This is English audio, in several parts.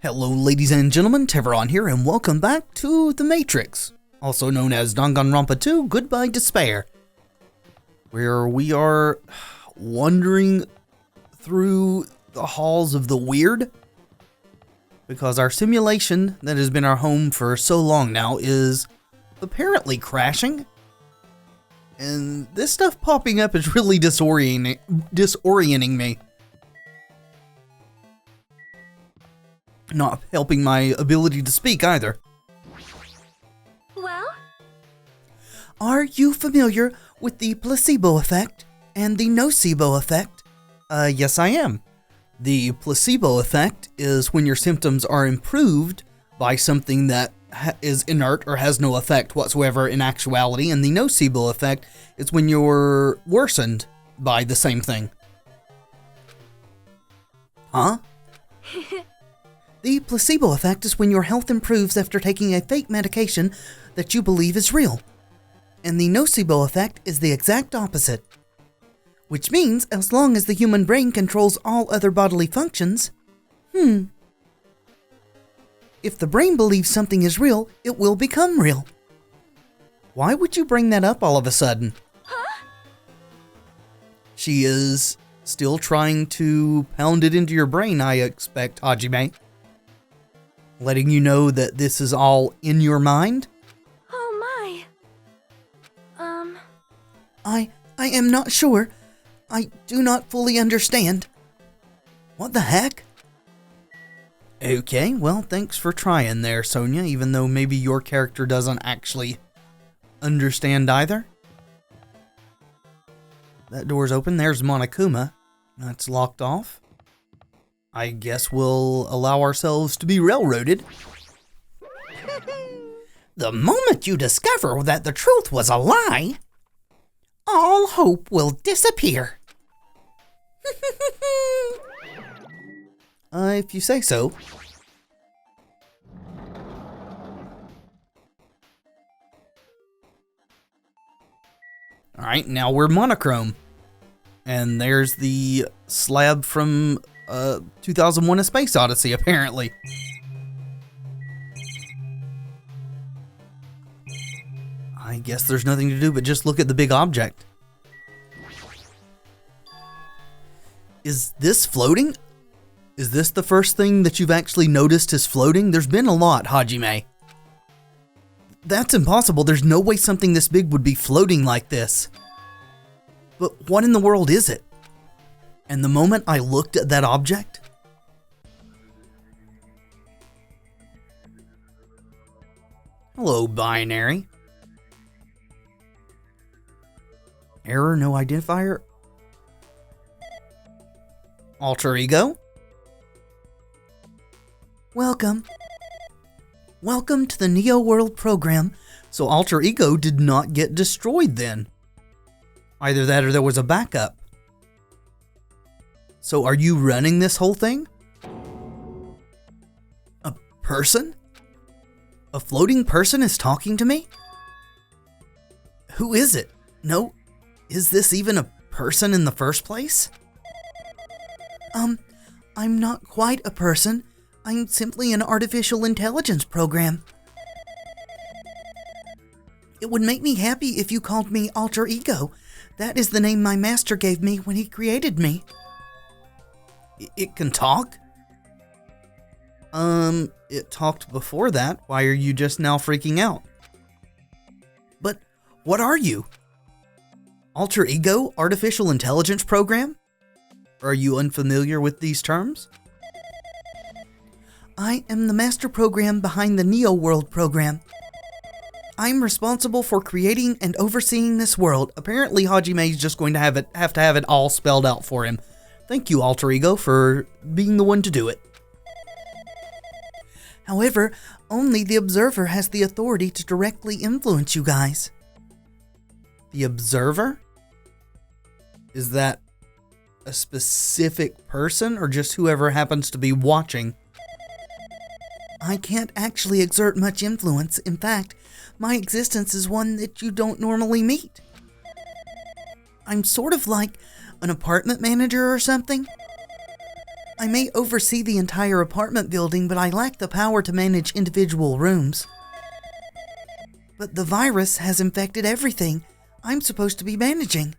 Hello ladies and gentlemen, Tevaron here, and welcome back to The Matrix, also known as Danganronpa 2, Goodbye Despair, where we are wandering through the halls of the weird, because our simulation that has been our home for so long now is apparently crashing, and this stuff popping up is really disorienting me. Not helping my ability to speak either. Well? Are you familiar with the placebo effect and the nocebo effect? Yes I am. The placebo effect is when your symptoms are improved by something that is inert or has no effect whatsoever in actuality, and the nocebo effect is when you're worsened by the same thing. Huh? The placebo effect is when your health improves after taking a fake medication that you believe is real. And the nocebo effect is the exact opposite. Which means, as long as the human brain controls all other bodily functions, if the brain believes something is real, it will become real. Why would you bring that up all of a sudden? Huh? She is still trying to pound it into your brain, I expect, Hajime. Letting you know that this is all in your mind? Oh my. I am not sure. I do not fully understand. What the heck? Okay, well, thanks for trying there, Sonia, even though maybe your character doesn't actually understand either. That door's open. There's Monokuma. That's locked off. I guess we'll allow ourselves to be railroaded. The moment you discover that the truth was a lie, all hope will disappear. If you say so. Alright, now we're monochrome. And there's the slab from 2001: A Space Odyssey, apparently. I guess there's nothing to do but just look at the big object. Is this floating? Is this the first thing that you've actually noticed is floating? There's been a lot, Hajime. That's impossible. There's no way something this big would be floating like this. But what in the world is it? And the moment I looked at that object, hello, binary. Error, no identifier. Alter ego. Welcome. Welcome to the Neo World program. So alter ego did not get destroyed then. Either that or there was a backup. So are you running this whole thing? A person? A floating person is talking to me? Who is it? No, is this even a person in the first place? I'm not quite a person. I'm simply an artificial intelligence program. It would make me happy if you called me Alter Ego. That is the name my master gave me when he created me. It can talk? It talked before that. Why are you just now freaking out? But what are you? Alter Ego? Artificial Intelligence Program? Are you unfamiliar with these terms? I am the master program behind the Neo World program. I'm responsible for creating and overseeing this world. Apparently Hajime is just going to have to have it all spelled out for him. Thank you, Alter Ego, for being the one to do it. However, only the Observer has the authority to directly influence you guys. The Observer? Is that a specific person or just whoever happens to be watching? I can't actually exert much influence. In fact, my existence is one that you don't normally meet. I'm sort of like an apartment manager or something. I may oversee the entire apartment building, but I lack the power to manage individual rooms. But the virus has infected everything I'm supposed to be managing.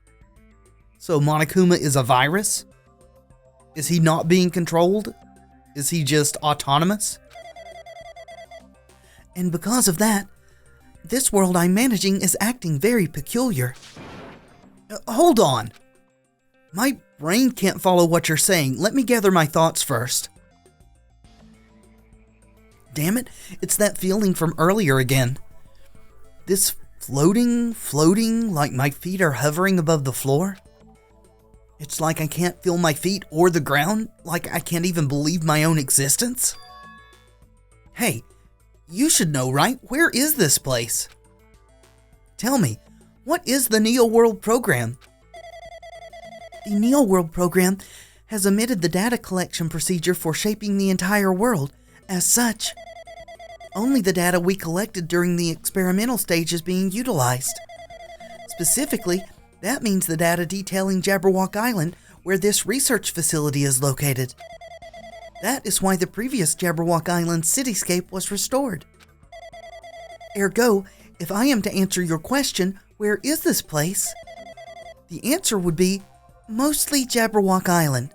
So Monokuma is a virus? Is he not being controlled? Is he just autonomous? And because of that, this world I'm managing is acting very peculiar. Hold on. My brain can't follow what you're saying. Let me gather my thoughts first. Damn it, it's that feeling from earlier again. This floating, like my feet are hovering above the floor. It's like I can't feel my feet or the ground, like I can't even believe my own existence. Hey, you should know, right? Where is this place? Tell me, what is the Neo World program? The Neo World program has omitted the data collection procedure for shaping the entire world. As such, only the data we collected during the experimental stage is being utilized. Specifically, that means the data detailing Jabberwock Island, where this research facility is located. That is why the previous Jabberwock Island cityscape was restored. Ergo, if I am to answer your question, where is this place? The answer would be mostly Jabberwock Island.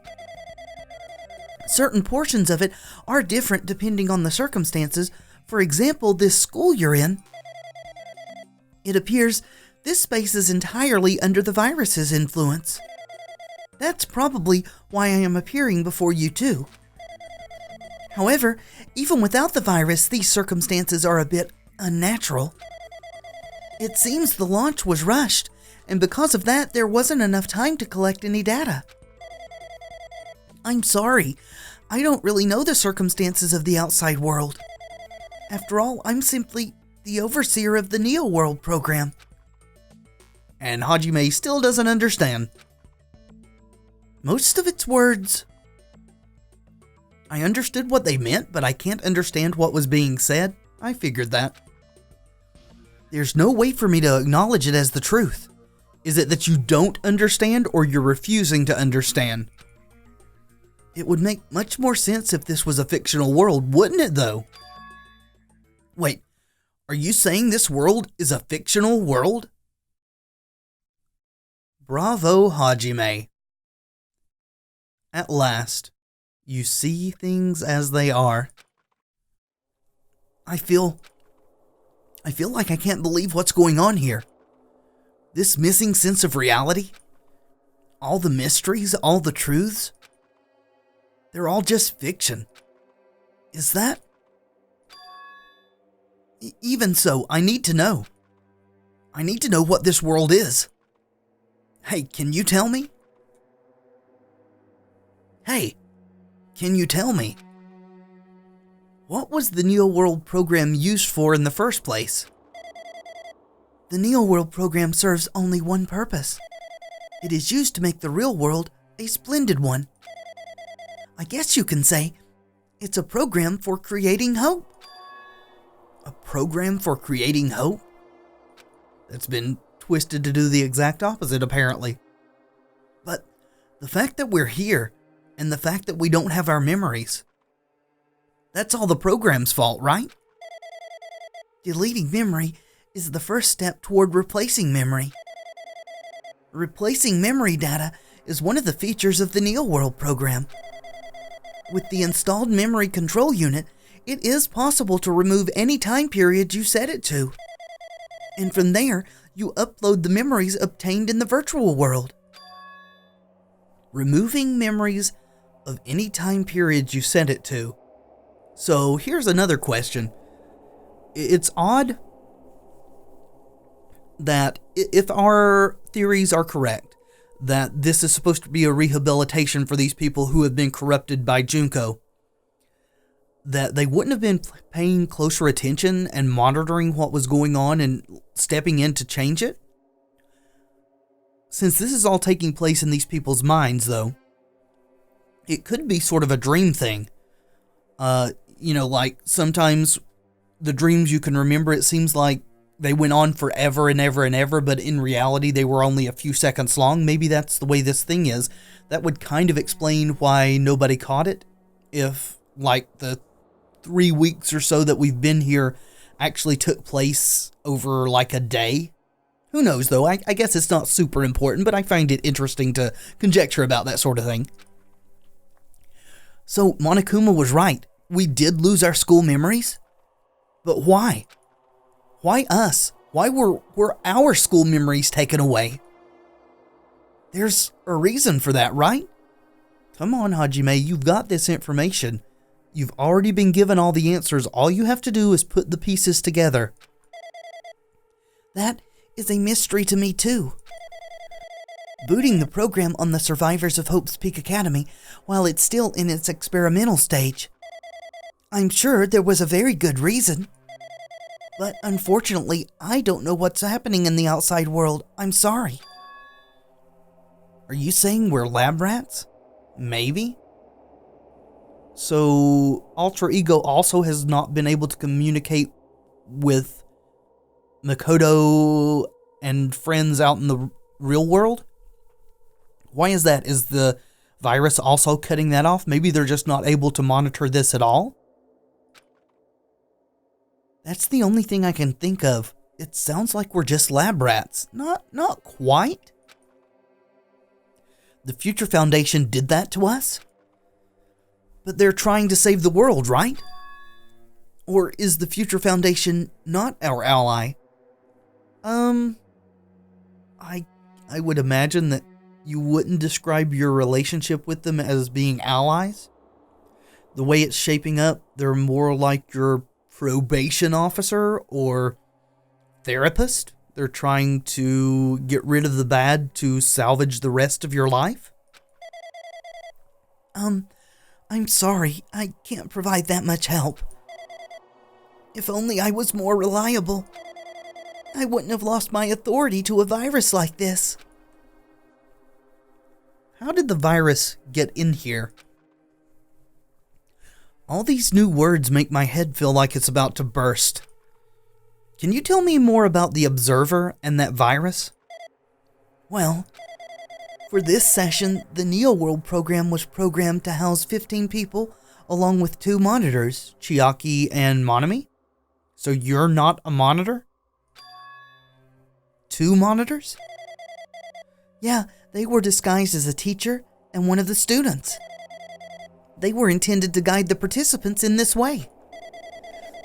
Certain portions of it are different depending on the circumstances. For example, this school you're in. It appears this space is entirely under the virus's influence. That's probably why I am appearing before you too. However, even without the virus, these circumstances are a bit unnatural. It seems the launch was rushed, and because of that, there wasn't enough time to collect any data. I'm sorry, I don't really know the circumstances of the outside world. After all, I'm simply the overseer of the Neo World program. And Hajime still doesn't understand. Most of its words. I understood what they meant, but I can't understand what was being said. I figured that. There's no way for me to acknowledge it as the truth. Is it that you don't understand or you're refusing to understand? It would make much more sense if this was a fictional world, wouldn't it though? Wait, are you saying this world is a fictional world? Bravo, Hajime. At last, you see things as they are. I feel like I can't believe what's going on here. This missing sense of reality, all the mysteries, all the truths, they're all just fiction. Is that? Even so, I need to know. I need to know what this world is. Hey, can you tell me? Hey, can you tell me? What was the Neo World program used for in the first place? The Neo World program serves only one purpose. It is used to make the real world a splendid one. I guess you can say it's a program for creating hope. A program for creating hope? That's been twisted to do the exact opposite, apparently. But the fact that we're here, and the fact that we don't have our memories, that's all the program's fault, right? Deleting memory is the first step toward replacing memory. Replacing memory data is one of the features of the Neo World program. With the installed memory control unit, it is possible to remove any time period you set it to. And from there, you upload the memories obtained in the virtual world. Removing memories of any time period you set it to. So here's another question. It's odd that if our theories are correct, that this is supposed to be a rehabilitation for these people who have been corrupted by Junko, that they wouldn't have been paying closer attention and monitoring what was going on and stepping in to change it? Since this is all taking place in these people's minds, though, it could be sort of a dream thing. Like sometimes the dreams you can remember, it seems like they went on forever and ever and ever, but in reality they were only a few seconds long. Maybe that's the way this thing is. That would kind of explain why nobody caught it. If, like, the 3 weeks or so that we've been here actually took place over, like, a day. Who knows, though? I guess it's not super important, but I find it interesting to conjecture about that sort of thing. So, Monokuma was right. We did lose our school memories. But why? Why us? Why were our school memories taken away? There's a reason for that, right? Come on, Hajime, you've got this information. You've already been given all the answers. All you have to do is put the pieces together. That is a mystery to me, too. Booting the program on the survivors of Hope's Peak Academy while it's still in its experimental stage. I'm sure there was a very good reason. But unfortunately, I don't know what's happening in the outside world. I'm sorry. Are you saying we're lab rats? Maybe? So, Alter Ego also has not been able to communicate with Makoto and friends out in the real world? Why is that? Is the virus also cutting that off? Maybe they're just not able to monitor this at all? That's the only thing I can think of. It sounds like we're just lab rats. Not quite. The Future Foundation did that to us? But they're trying to save the world, right? Or is the Future Foundation not our ally? I would imagine that you wouldn't describe your relationship with them as being allies. The way it's shaping up, they're more like your probation officer or therapist. They're trying to get rid of the bad to salvage the rest of your life. I'm sorry, I can't provide that much help. If only I was more reliable. I wouldn't have lost my authority to a virus like this. How did the virus get in here? All these new words make my head feel like it's about to burst. Can you tell me more about the Observer and that virus? Well, for this session, the Neo World program was programmed to house 15 people, along with 2 monitors, Chiaki and Monami. So you're not a monitor? 2 monitors? Yeah, they were disguised as a teacher and one of the students. They were intended to guide the participants in this way.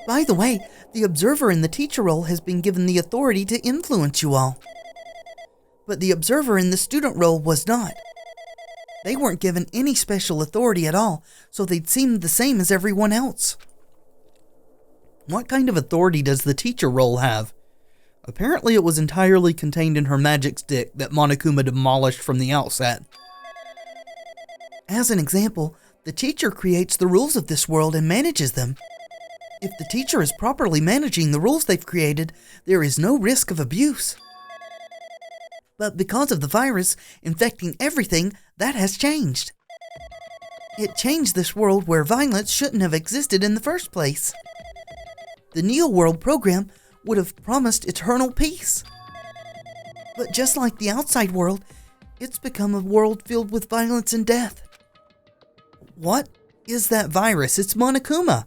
By the way, the Observer in the teacher role has been given the authority to influence you all. But the Observer in the student role was not. They weren't given any special authority at all, so they'd seem the same as everyone else. What kind of authority does the teacher role have? Apparently it was entirely contained in her magic stick that Monokuma demolished from the outset. As an example, the teacher creates the rules of this world and manages them. If the teacher is properly managing the rules they've created, there is no risk of abuse. But because of the virus infecting everything, that has changed. It changed this world where violence shouldn't have existed in the first place. The Neo World program would have promised eternal peace. But just like the outside world, it's become a world filled with violence and death. What is that virus? It's Monokuma.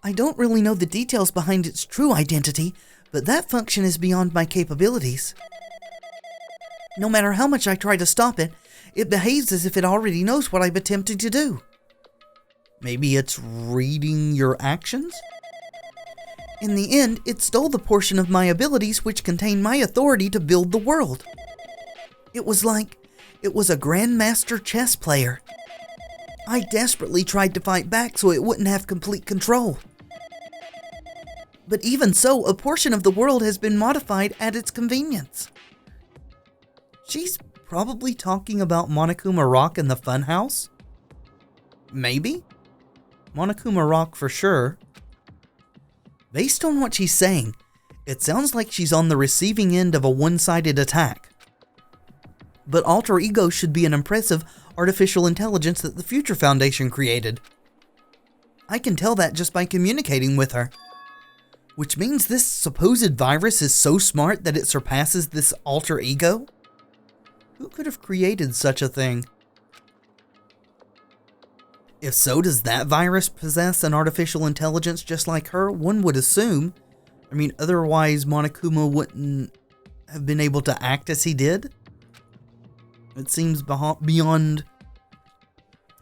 I don't really know the details behind its true identity, but that function is beyond my capabilities. No matter how much I try to stop it, it behaves as if it already knows what I'm attempting to do. Maybe it's reading your actions? In the end, it stole the portion of my abilities which contain my authority to build the world. It was like it was a grandmaster chess player. I desperately tried to fight back so it wouldn't have complete control. But even so, a portion of the world has been modified at its convenience. She's probably talking about Monokuma Rock and the Funhouse? Maybe? Monokuma Rock for sure. Based on what she's saying, it sounds like she's on the receiving end of a one-sided attack. But Alter Ego should be an impressive artificial intelligence that the Future Foundation created. I can tell that just by communicating with her. Which means this supposed virus is so smart that it surpasses this alter ego? Who could have created such a thing? If so, does that virus possess an artificial intelligence just like her? One would assume. I mean, otherwise Monokuma wouldn't have been able to act as he did. It seems beyond...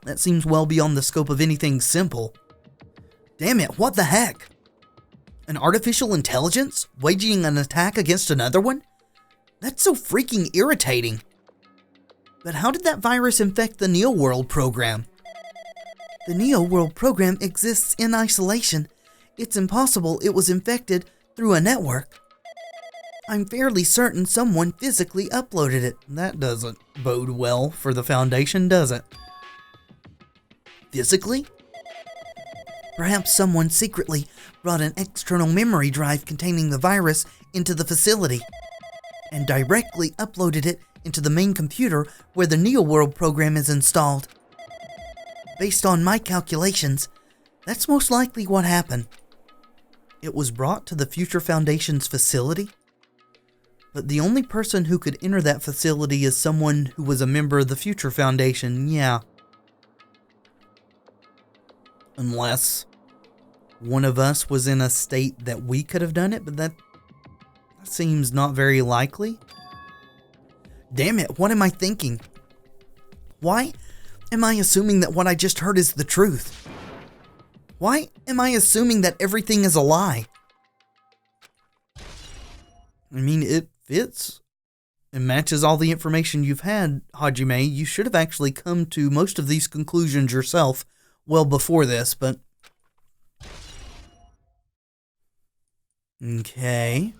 That seems well beyond the scope of anything simple. Damn it, what the heck? An artificial intelligence waging an attack against another one? That's so freaking irritating. But how did that virus infect the Neo World program? The Neo World program exists in isolation. It's impossible it was infected through a network. I'm fairly certain someone physically uploaded it. That doesn't bode well for the Foundation, does it? Physically? Perhaps someone secretly brought an external memory drive containing the virus into the facility and directly uploaded it into the main computer where the Neo World program is installed. Based on my calculations, that's most likely what happened. It was brought to the Future Foundation's facility, but the only person who could enter that facility is someone who was a member of the Future Foundation, yeah. Unless one of us was in a state that we could have done it, but that seems not very likely. Damn it, what am I thinking? Why am I assuming that what I just heard is the truth? Why am I assuming that everything is a lie? I mean, it fits. It matches all the information you've had, Hajime. You should have actually come to most of these conclusions yourself well before this, but... Okay.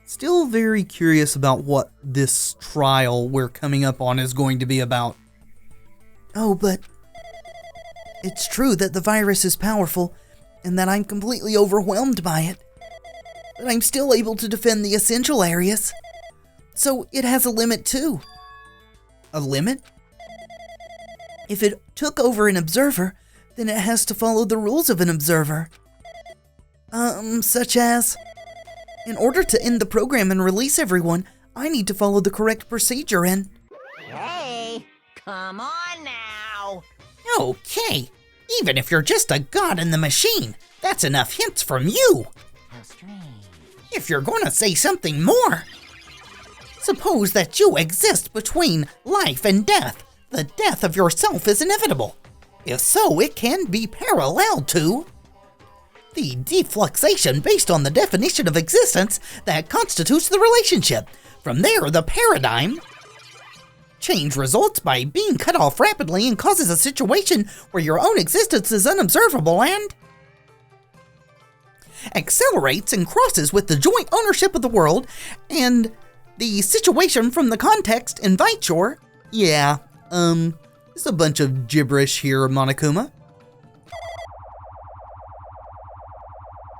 Still very curious about what this trial we're coming up on is going to be about. Oh, but... It's true that the virus is powerful, and that I'm completely overwhelmed by it. But I'm still able to defend the essential areas. So it has a limit too. A limit? If it took over an observer, then it has to follow the rules of an observer. Such as... In order to end the program and release everyone, I need to follow the correct procedure and... Hey, come on now. Okay, even if you're just a god in the machine, that's enough hints from you. How strange. If you're gonna say something more, suppose that you exist between life and death. The death of yourself is inevitable. If so, it can be parallel to the defluxation based on the definition of existence that constitutes the relationship. From there, the paradigm change results by being cut off rapidly and causes a situation where your own existence is unobservable and accelerates and crosses with the joint ownership of the world, and the situation from the context invites your... Yeah, it's a bunch of gibberish here, Monokuma.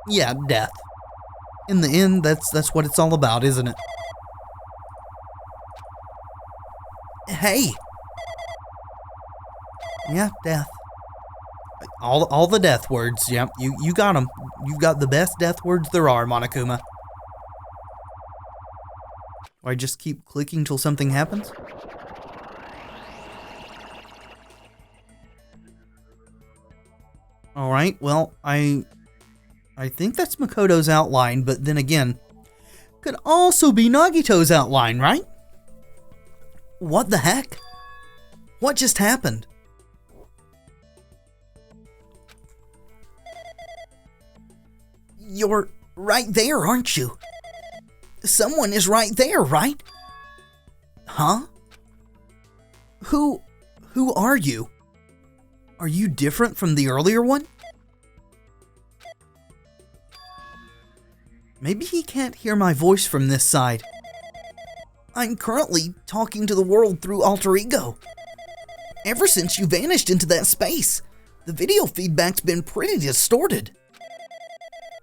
Yeah, death. In the end, that's what it's all about, isn't it? Hey! Yeah, death. All the death words, yeah, you got them. You've got the best death words there are, Monokuma. Or I just keep clicking till something happens? Alright, well, I think that's Makoto's outline, but then again, could also be Nagito's outline, right? What the heck? What just happened? You're right there, aren't you? Someone is right there, right? Huh? Who are you? Are you different from the earlier one? Maybe he can't hear my voice from this side. I'm currently talking to the world through alter ego. Ever since you vanished into that space, the video feedback's been pretty distorted.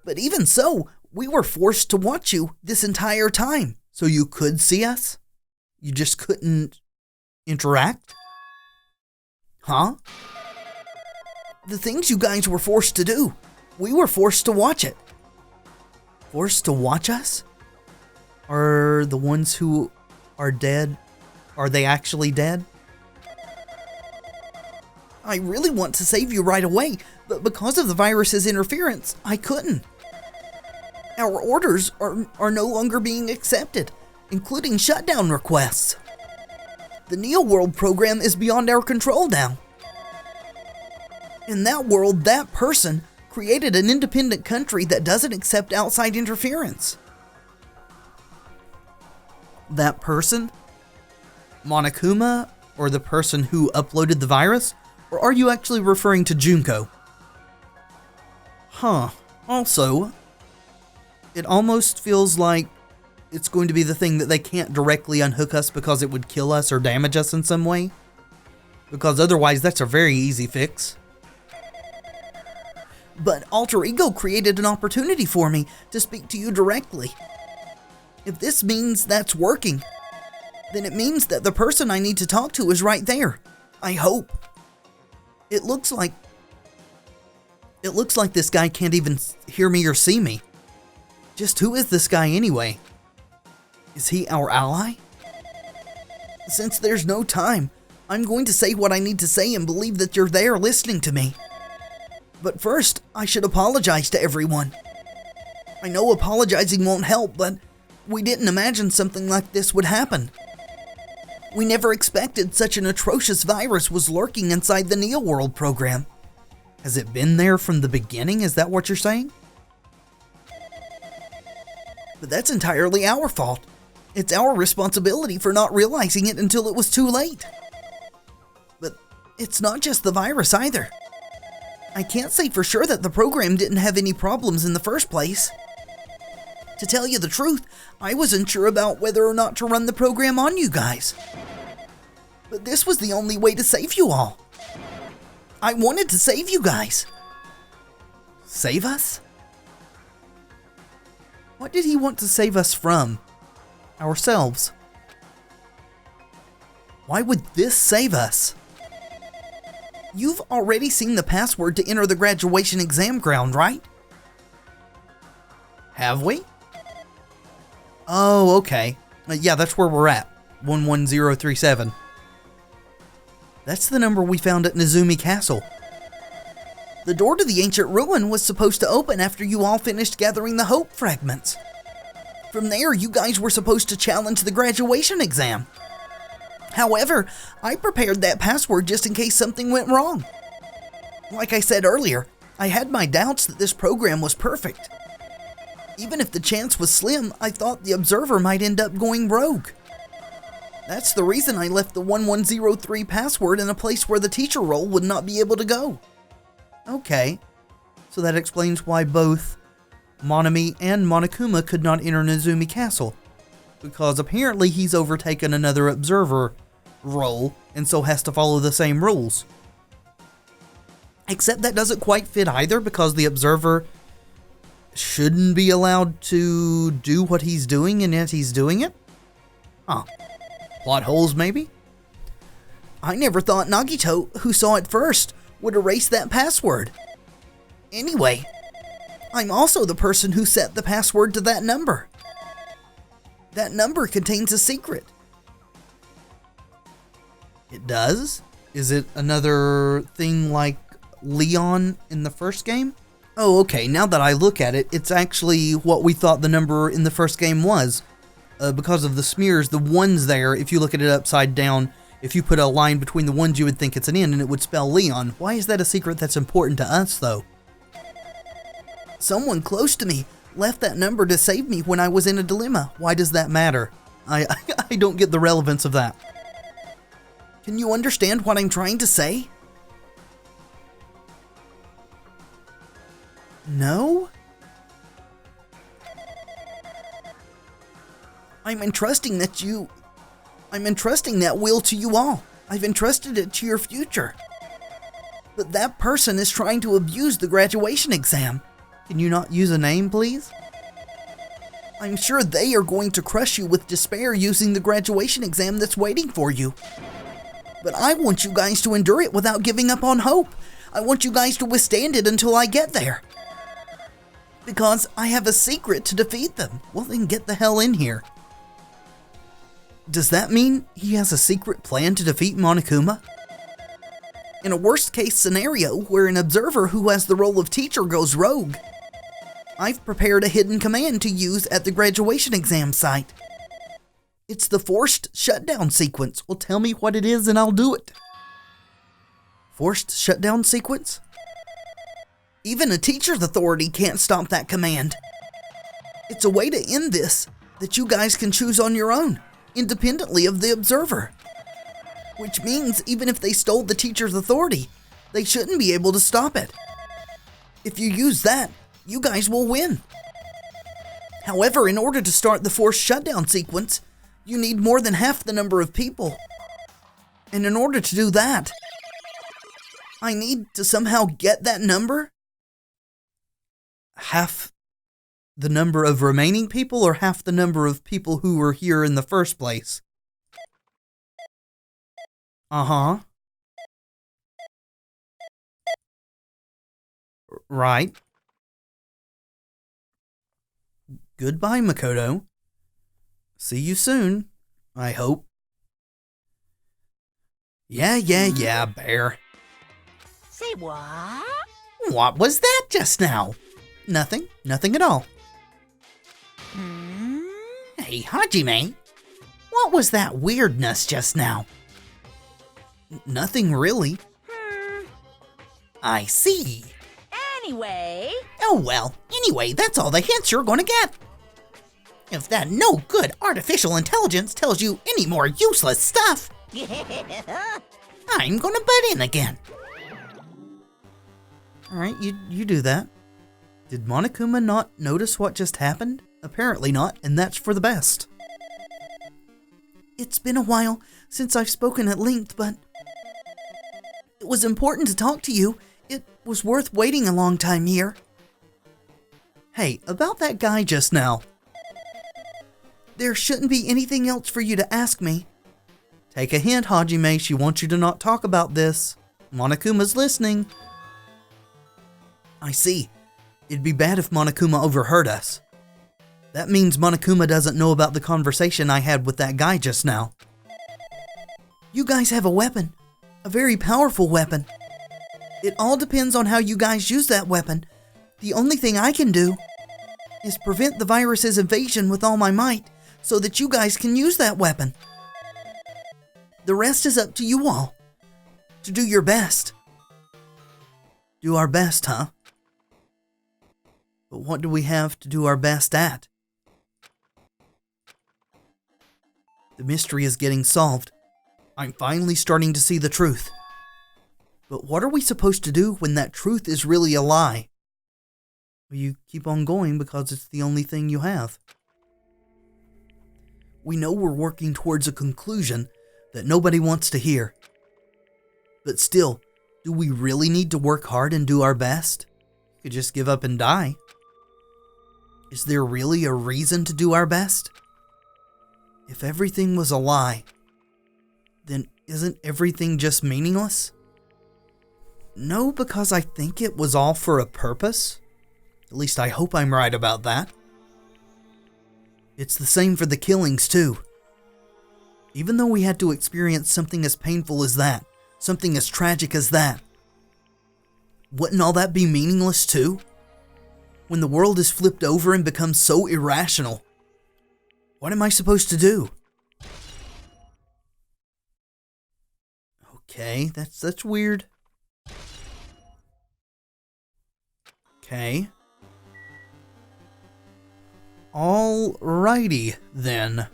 But even so, we were forced to watch you this entire time. So you could see us? You just couldn't interact? Huh? The things you guys were forced to do, we were forced to watch it. Forced to watch us? Are the ones who are dead, are they actually dead? I really want to save you right away, but because of the virus's interference, I couldn't. Our orders are no longer being accepted, including shutdown requests. The Neo World program is beyond our control now. In that world, that person created an independent country that doesn't accept outside interference. That person? Monokuma, or the person who uploaded the virus? Or are you actually referring to Junko? Huh. Also, it almost feels like it's going to be the thing that they can't directly unhook us because it would kill us or damage us in some way. Because otherwise, that's a very easy fix. But Alter Ego created an opportunity for me to speak to you directly. If this means that's working, then it means that the person I need to talk to is right there. I hope. It looks like this guy can't even hear me or see me. Just who is this guy anyway? Is he our ally? Since there's no time, I'm going to say what I need to say and believe that you're there listening to me. But first, I should apologize to everyone. I know apologizing won't help, but we didn't imagine something like this would happen. We never expected such an atrocious virus was lurking inside the Neo World program. Has it been there from the beginning? Is that what you're saying? But that's entirely our fault. It's our responsibility for not realizing it until it was too late. But it's not just the virus either. I can't say for sure that the program didn't have any problems in the first place. To tell you the truth, I wasn't sure about whether or not to run the program on you guys. But this was the only way to save you all. I wanted to save you guys. Save us? What did he want to save us from? Ourselves. Why would this save us? You've already seen the password to enter the graduation exam ground, right? Have we? Oh, okay. Yeah, that's where we're at. 11037. That's the number we found at Nezumi Castle. The door to the ancient ruin was supposed to open after you all finished gathering the hope fragments. From there, you guys were supposed to challenge the graduation exam. However, I prepared that password just in case something went wrong. Like I said earlier, I had my doubts that this program was perfect. Even if the chance was slim, I thought the observer might end up going rogue. That's the reason I left the 1103 password in a place where the teacher role would not be able to go. Okay, so that explains why both Monami and Monokuma could not enter Nezumi Castle. Because apparently he's overtaken another observer role and so has to follow the same rules. Except that doesn't quite fit either, because the observer shouldn't be allowed to do what he's doing, and yet he's doing it? Huh. Plot holes, maybe? I never thought Nagito, who saw it first, would erase that password. Anyway, I'm also the person who set the password to that number. That number contains a secret. It does? Is it another thing like Leon in the first game? Oh, okay, now that I look at it, it's actually what we thought the number in the first game was. Because of the smears, the ones there, if you look at it upside down, if you put a line between the ones, you would think it's an N and it would spell Leon. Why is that a secret that's important to us, though? Someone close to me left that number to save me when I was in a dilemma. Why does that matter? I don't get the relevance of that. Can you understand what I'm trying to say? No? I'm entrusting that will to you all. I've entrusted it to your future. But that person is trying to abuse the graduation exam. Can you not use a name, please? I'm sure they are going to crush you with despair using the graduation exam that's waiting for you. But I want you guys to endure it without giving up on hope. I want you guys to withstand it until I get there. Because I have a secret to defeat them. Well, then get the hell in here. Does that mean he has a secret plan to defeat Monokuma? In a worst-case scenario where an observer who has the role of teacher goes rogue, I've prepared a hidden command to use at the graduation exam site. It's the forced shutdown sequence. Well, tell me what it is and I'll do it. Forced shutdown sequence? Even a teacher's authority can't stop that command. It's a way to end this that you guys can choose on your own, independently of the observer. Which means even if they stole the teacher's authority, they shouldn't be able to stop it. If you use that, you guys will win. However, in order to start the forced shutdown sequence, you need more than half the number of people. And in order to do that, I need to somehow get that number. Half the number of remaining people or half the number of people who were here in the first place? Uh-huh. Right. Goodbye, Makoto. See you soon, I hope. Yeah, Bear. Say what? What was that just now? Nothing at all. Hey, Hajime, what was that weirdness just now? Nothing really. I see. Anyway. Oh well, anyway, that's all the hints you're gonna get. If that no good artificial intelligence tells you any more useless stuff, I'm gonna butt in again. Alright, you do that. Did Monokuma not notice what just happened? Apparently not, and that's for the best. It's been a while since I've spoken at length, but it was important to talk to you. It was worth waiting a long time here. Hey, about that guy just now. There shouldn't be anything else for you to ask me. Take a hint, Hajime. She wants you to not talk about this. Monokuma's listening. I see. It'd be bad if Monokuma overheard us. That means Monokuma doesn't know about the conversation I had with that guy just now. You guys have a weapon. A very powerful weapon. It all depends on how you guys use that weapon. The only thing I can do is prevent the virus's invasion with all my might so that you guys can use that weapon. The rest is up to you all. To do your best. Do our best, huh? But what do we have to do our best at? The mystery is getting solved. I'm finally starting to see the truth. But what are we supposed to do when that truth is really a lie? Well, you keep on going because it's the only thing you have. We know we're working towards a conclusion that nobody wants to hear. But still, do we really need to work hard and do our best? You could just give up and die. Is there really a reason to do our best? If everything was a lie, then isn't everything just meaningless? No, because I think it was all for a purpose. At least I hope I'm right about that. It's the same for the killings too. Even though we had to experience something as painful as that, something as tragic as that, wouldn't all that be meaningless too? When the world is flipped over and becomes so irrational, what am I supposed to do? Okay, that's weird. Okay. Alrighty then.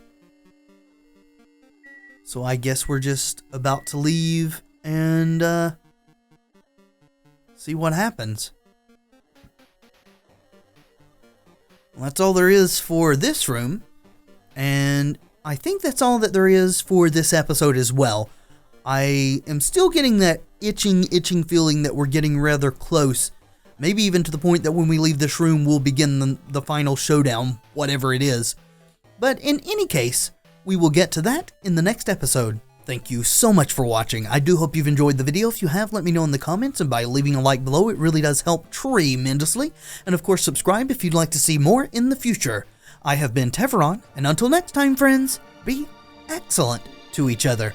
So I guess we're just about to leave and see what happens. Well, that's all there is for this room, and I think that's all that there is for this episode as well. I am still getting that itching feeling that we're getting rather close. Maybe even to the point that when we leave this room, we'll begin the final showdown, whatever it is. But in any case, we will get to that in the next episode. Thank you so much for watching. I do hope you've enjoyed the video. If you have, let me know in the comments, and by leaving a like below, it really does help tremendously. And of course, subscribe if you'd like to see more in the future. I have been Tevaron, and until next time, friends, be excellent to each other.